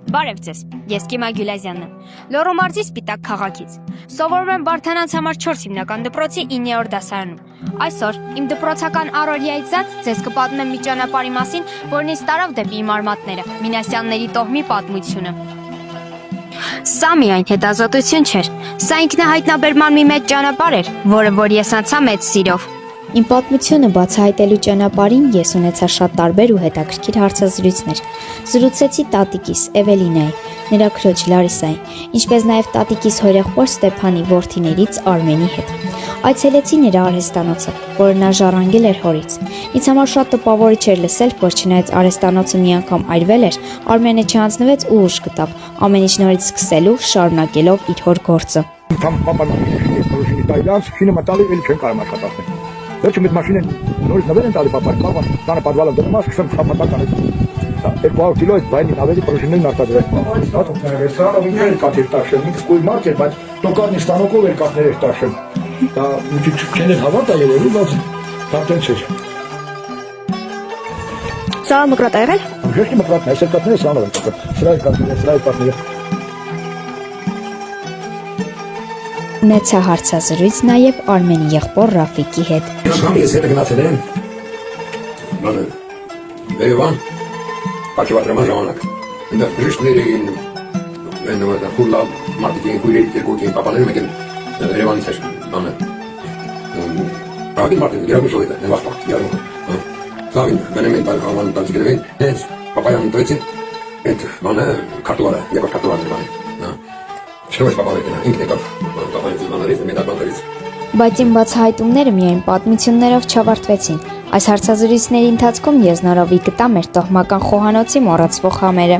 Բարև ձեզ, ես Կիմա Գյուլազյանն եմ, Լոռու մարզի Սպիտակ քաղաքից։ Սովորում եմ Վարդանանց համար 4 հիմնական դպրոցի 9-րդ դասարանում։ Այսօր իմ դպրոցական առօրյայից զատ ձեզ կպատմեմ մի ճանապարհի մասին, որն ինձ տարավ դեպի իմ արմատները, Մինասյանների տոհմի պատմությունը։ Սա միայն հետազոտություն չէր, սա ինքնահայտնաբերման մի մեծ ճանապարհ էր, որ ես անցա մեծ սիրով։ Իմ պատմությունը բացահայտելու ճանապարհին ես ունեցա շատ տարբեր ու հետաքրքիր հարցազրույցներ։ Զրուցեցի տատիկիս Էվելինայի, նրա քրոջ Լարիսայի, ինչպես նաև տատիկիս հորեղբոր Ստեփանի որդիներից Արմենի հետ։ Այցելեցի նրա արհեստանոցը, որը նա ժառանգել էր հորից։ Ինձ համար շատ տպավորիչ էր լսել, որ չնայած արհեստանոցը մի անգամ այրվել էր, Արմենը չհանձնվեց ու ուժ գտավ, ամեն ինչ նորից սկսելու, շարունակելով իր հոր գործը։ Վերջում այդ մաշինեն նորից նվեր են տալի պապան, պապան, տանը պատվալը դնում ես, սկսեմ շապատական այդ 200 կիլո այդ բայնին ավելի պրոշիններն արտադրել։ Ռեստորանը մի քիչ կաթեր տաշեմ, ինքս կույր մարդ էր, բայց տոկարնի ստանոկով էր կաթներ էր տաշեմ։ Դա մի քիչ չեն էր հավատ է եղել, բայց դա տենց էր։ Սա մկրատ է եղել։ Ժեշտի մկրատն է, այսօր կաթները սրանով են տոկր, սրա է կաթները, սրա է պատները։ Ունեցա հարցազրույց նաև Արմենի եղբոր Ռաֆիկի հետ։ Ես հետը գնացել եմ։ Բանը, Երևան, Պաչվատրաման ժամանակ։ Այնտեղ բժիշկներ էին, խուլա մարդիկին քույրերի երկու պապաները մեկ են Երևանից էր, բանը։ Ռագին մարդիկ գրաբուշով է, նվախտակ, յարում։ Սաղին, բենեմ են բարխավան տալիս գրև են, հենց պապայան ընտրեցին, այդ բանը կարտուարը, եկոր կարտուարն է բանը։ Չնոյս պապավետին, ինքն եկավ պապայից բանարից, մեդաբանարից։ Բայց իմ բացահայտումները միայն պատմություններով չավարտվեցին։ Այս հարցազրույցների ընթացքում ես նորովի գտա մեր տոհմական խոհանոցի մոռացվող համերը։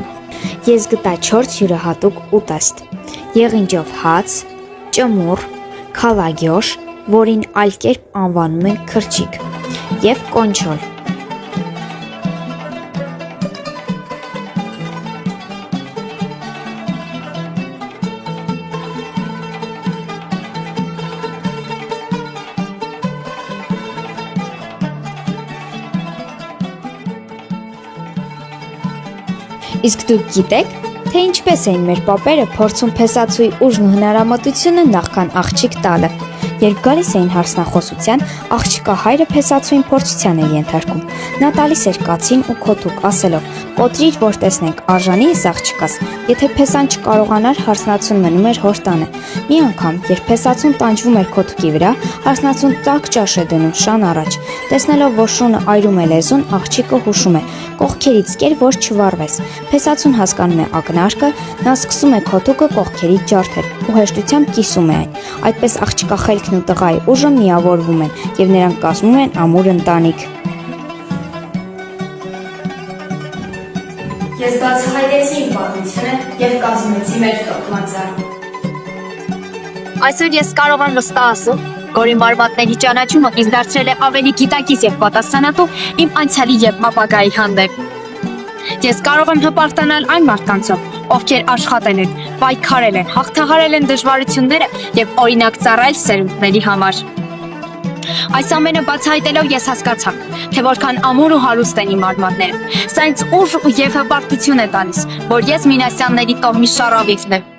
Ես գտա 4 յուրահատուկ ուտեստ՝ եղինջով հաց, ճմուռ, քալագյոշ, որին այլ կերպ անվանում են քրչիկ, եւ կոնչոլ։ Իսկ դուք գիտեք, թե ինչպես էին մեր պապերը փորձում փեսացուի ուժն ու հնարամտությունը նախքան աղջիկ տալը։ Երբ գալիս էին հարսնախոսության, աղջկա հայրը փեսացուին փորձության էր ենթարկում։ Նա տալիս էր կացին ու քոթուկ, ասելով. «Կոտրիր, որ տեսնենք, արժանի ես աղջկաս»։ Եթե փեսան չկարողանար, հարսնացուն մնում էր հոր տանը։ Մի անգամ, երբ փեսացուն տանջվում էր քոթուկի վրա, հարսնացուն տաք ճաշ է դնում շան առաջ։ Տեսնելով, որ շունը այրում է լեզուն, աղջիկը հուշում է. «Կողքերից կեր, որ չվառվես»։ Փեսացուն հասկանում է ակնարկը, նա սկսում է քոթուկը կողքերից ջարդել ու հեշտությամբ կիսում է այն։ Այդպես աղջկա խելքն ու տղայի ուժը միավորվում են եւ նրանք կազմում են ամուր ընտանիք։ Ես բացահայտեցի իմ պատմությունը եւ կազմեցի մեր տոհմածառը։ Այսօր ես կարող եմ վստահ ասել, որ իմ արմատների ճանաչումը ինձ դարձրել է ավելի գիտակից եւ պատասխանատու իմ անցյալի եւ ապագայի հանդեպ։ Ես կարող եմ հպարտանալ այն մարդկանցով, ովքեր աշխատել են, պայքարել են, հաղթահարել են դժվարությունները եւ օրինակ ծառայել սերունդների համար։ Այս ամենը բացահայտելով ես հասկացա, թե որքան ամուր ու հարուստ են իմ արմատները։ Սա ինձ ուժ եւ հպարտություն է տալիս, որ ես Մինասյանների տոհմի շարավիվն եմ։